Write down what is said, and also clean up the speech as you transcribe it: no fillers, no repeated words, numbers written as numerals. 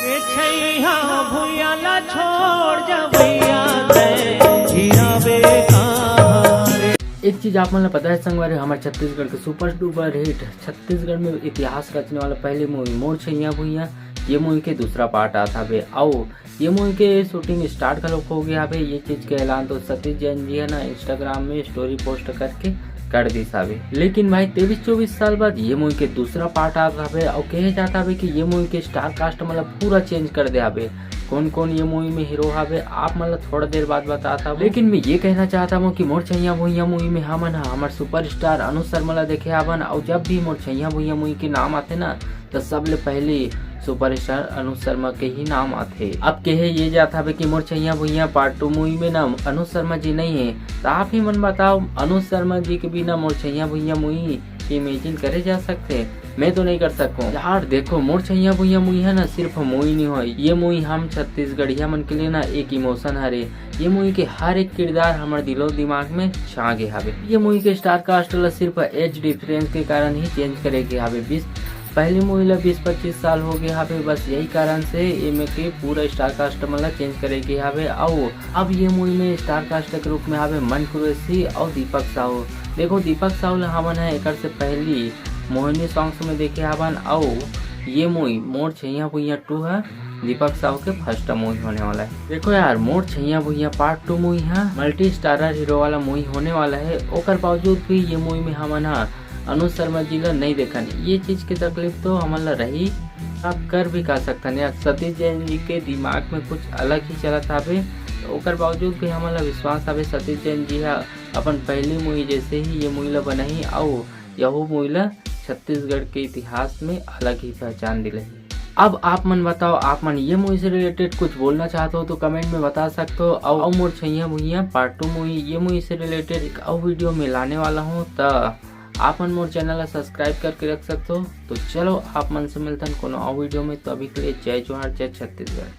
के छैया भुइया ला छोड़ जा भैया ते हीरावे कहाँ रे। एक चीज आप मतलब पता है संगवारी, हमारे छत्तीसगढ़ के सुपर डुपर हिट छत्तीसगढ़ में इतिहास रचने वाला पहले मूवी मोर छैया भुइया, ये मूवी के दूसरा पार्ट आता है। आओ ये मूवी के शूटिंग स्टार्ट का लोग हो गया है। ये चीज के ऐलान तो सतीश जैन जी है ना इंस्टाग्राम में स्टोरी पोस्ट करके कर दी साहब। लेकिन भाई 23-24 साल बाद ये मूवी के दूसरा पार्ट आता है और कहे जाता है कि ये मूवी के स्टार कास्ट मतलब पूरा चेंज कर दे है। कौन कौन ये मूवी में हीरो है आप मतलब थोड़ा देर बाद बताता हूँ। लेकिन मैं ये कहना चाहता हूँ कि मोर छैया भुइया मूवी में हमन हमारे सुपरस्टार अनुज शर्मा देखे हवन। और जब भी मोर छैया भुइया मूवी के नाम आते ना तो सबले पहले सुपरस्टार अनुज शर्मा के ही नाम आते। अब कहे ये जाता है कि मोर छैया भुइया पार्ट 2 मूवी में ना अनुज शर्मा जी नहीं है, तो आप ही मन बताओ अनुज शर्मा जी के बिना मोर छैया भुइया मूवी इमेजिन करे जा सकते? मैं तो नहीं कर सकूँ यार। देखो मोर छैया भुइया मूवी है ना सिर्फ मूवी नहीं हो, ये मूवी हम छत्तीसगढ़िया मन के लिए ना एक इमोशन हरे। ये मूवी के हर एक किरदार हमारे दिलो दिमाग में छा गए हवे। ये मूवी के स्टार कास्ट सिर्फ एज डिफरेंस के कारण ही चेंज करेगी हवे। पहली मूवी ला 20-25 साल हो गया हवे, बस यही कारण से इनमें के पूरा स्टार कास्ट मतलब चेंज करेगी हवे। आओ अब ये मूवी में स्टार कास्ट के रूप में हवे मन कुरैशी और दीपक साहू। देखो दीपक साहू हमन है एक से पहली मोहिनी सॉन्ग्स में देखे हवन। आओ ये मूवी मोर छैया भुइया 2 है, दीपक साहू के फर्स्ट मूवी होने वाला है। देखो यार मोर छैया भुइया पार्ट 2 मूवी है, मल्टी स्टारर हीरो वाला मूवी होने वाला है। ओकर बावजूद भी ये मूवी में हमन अनुज शर्मा जी ला नहीं देखन, ये चीज की तकलीफ तो हमला रही। आप कर भी का सकते यार, सतीश जैन जी के दिमाग में कुछ अलग ही चलत हवे। तो ओकर बावजूद भी हमला विश्वास हवे सतीश जैन जी अपन पहली मूवी जैसे ही ये मूवी ला बनाई। आओ यह मूवी ला छत्तीसगढ़ के इतिहास में अलग ही पहचान दिले। अब आप मन बताओ, आप मन ये मूवी से रिलेटेड कुछ बोलना चाहते हो तो कमेंट में बता सकते हो। और मोर छैया भुइया पार्ट 2 मूवी ये मूवी से रिलेटेड एक और वीडियो में लाने वाला हूँ, तो आप मन मोर चैनल सब्सक्राइब करके रख सकते हो। तो चलो आप मन से मिलते हैं कोनो और वीडियो में, तो अभी के लिए जय जोहार जय छत्तीसगढ़।